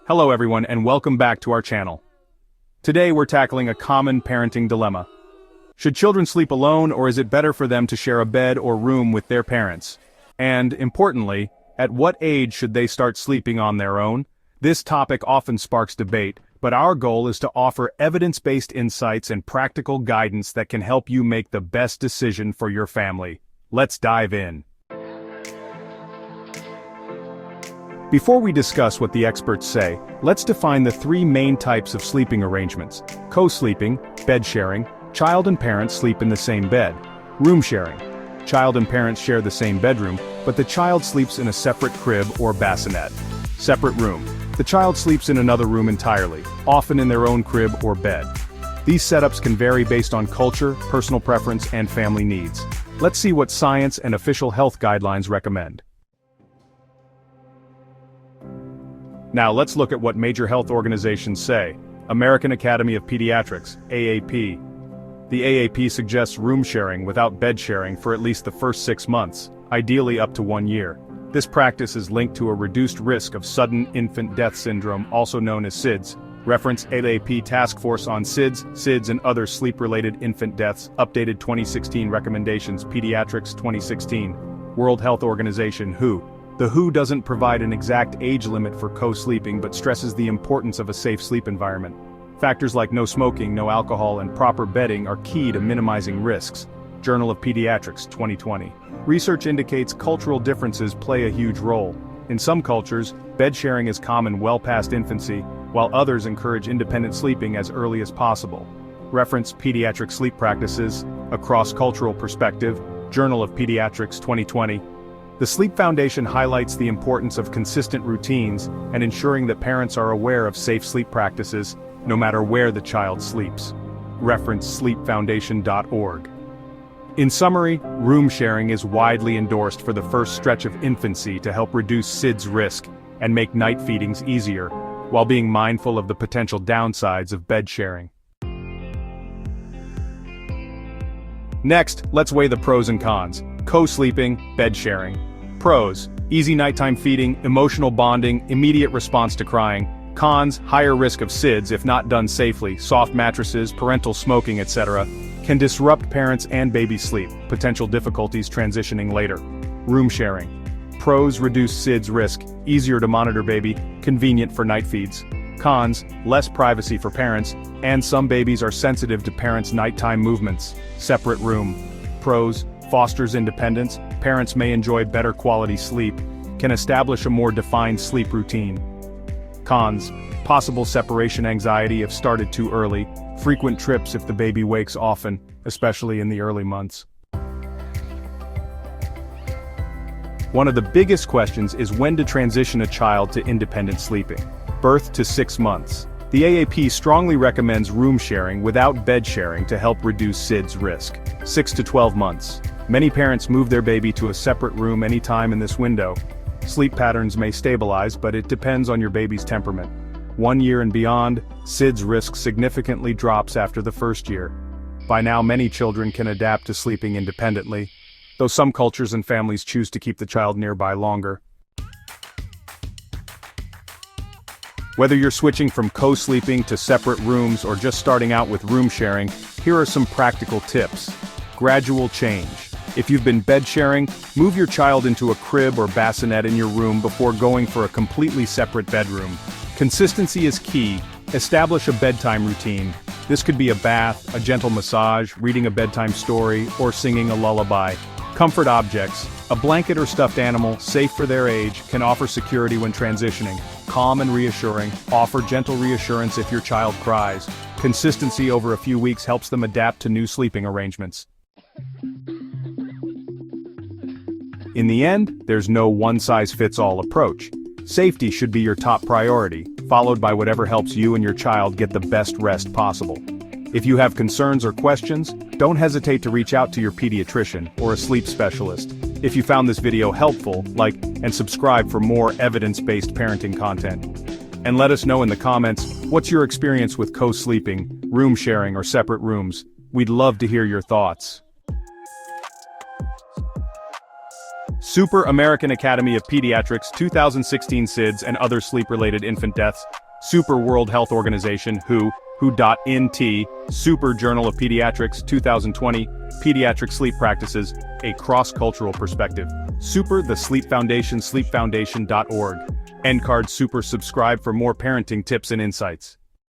Hello everyone and welcome back to our channel. Today we're tackling a common parenting dilemma. Should children sleep alone or is it better for them to share a bed or room with their parents? And, importantly, at what age should they start sleeping on their own? This topic often sparks debate, but our goal is to offer evidence-based insights and practical guidance that can help you make the best decision for your family. Let's dive in. Before we discuss what the experts say, let's define the three main types of sleeping arrangements: co-sleeping, bed sharing, child and parents sleep in the same bed; room sharing. Child and parents share the same bedroom, but the child sleeps in a separate crib or bassinet. Separate room. The child sleeps in another room entirely, often in their own crib or bed. These setups can vary based on culture, personal preference, and family needs. Let's see what science and official health guidelines recommend. Now let's look at what major health organizations say. American Academy of Pediatrics, AAP. The AAP suggests room sharing without bed sharing for at least the first 6 months, ideally up to 1 year. This practice is linked to a reduced risk of sudden infant death syndrome, also known as SIDS. Reference AAP Task Force on SIDS and other sleep-related infant deaths, updated 2016 recommendations, Pediatrics 2016. World Health Organization, WHO. The WHO doesn't provide an exact age limit for co-sleeping but stresses the importance of a safe sleep environment. Factors like no smoking, no alcohol, and proper bedding are key to minimizing risks. Journal of Pediatrics, 2020. Research indicates cultural differences play a huge role. In some cultures, bed sharing is common well past infancy, while others encourage independent sleeping as early as possible. Reference Pediatric Sleep Practices, a cross-cultural perspective, Journal of Pediatrics, 2020. The Sleep Foundation highlights the importance of consistent routines and ensuring that parents are aware of safe sleep practices, no matter where the child sleeps. Reference sleepfoundation.org. In summary, room sharing is widely endorsed for the first stretch of infancy to help reduce SIDS risk and make night feedings easier, while being mindful of the potential downsides of bed sharing. Next, let's weigh the pros and cons. Co-sleeping, bed sharing. Pros: easy nighttime feeding, emotional bonding, immediate response to crying. Cons: higher risk of SIDS if not done safely, soft mattresses, parental smoking, etc. Can disrupt parents' and baby's sleep, potential difficulties transitioning later. Room sharing. Pros: reduce SIDS risk, easier to monitor baby, convenient for night feeds. Cons: less privacy for parents, and some babies are sensitive to parents' nighttime movements. Separate room. Pros: fosters independence, parents may enjoy better quality sleep, can establish a more defined sleep routine. Cons: possible separation anxiety if started too early, frequent trips if the baby wakes often, especially in the early months. One of the biggest questions is when to transition a child to independent sleeping. Birth to 6 months. The AAP strongly recommends room sharing without bed sharing to help reduce SIDS risk. 6 to 12 months. Many parents move their baby to a separate room anytime in this window. Sleep patterns may stabilize, but it depends on your baby's temperament. 1 year and beyond, SIDS risk significantly drops after the first year. By now, many children can adapt to sleeping independently, though some cultures and families choose to keep the child nearby longer. Whether you're switching from co-sleeping to separate rooms or just starting out with room sharing, here are some practical tips. Gradual change. If you've been bed sharing, move your child into a crib or bassinet in your room before going for a completely separate bedroom. Consistency is key. Establish a bedtime routine. This could be a bath, a gentle massage, reading a bedtime story, or singing a lullaby. Comfort objects. A blanket or stuffed animal, safe for their age, can offer security when transitioning. Calm and reassuring. Offer gentle reassurance if your child cries. Consistency over a few weeks helps them adapt to new sleeping arrangements. In the end, there's no one-size-fits-all approach. Safety should be your top priority, followed by whatever helps you and your child get the best rest possible. If you have concerns or questions, don't hesitate to reach out to your pediatrician or a sleep specialist. If you found this video helpful, like and subscribe for more evidence-based parenting content. And let us know in the comments, what's your experience with co-sleeping, room sharing, or separate rooms? We'd love to hear your thoughts. Super American Academy of Pediatrics 2016 SIDS and other sleep-related infant deaths. Super World Health Organization WHO.int, Super Journal of Pediatrics 2020, Pediatric Sleep Practices, a cross-cultural perspective. Super The Sleep Foundation, sleepfoundation.org. Endcard Super. Subscribe for more parenting tips and insights.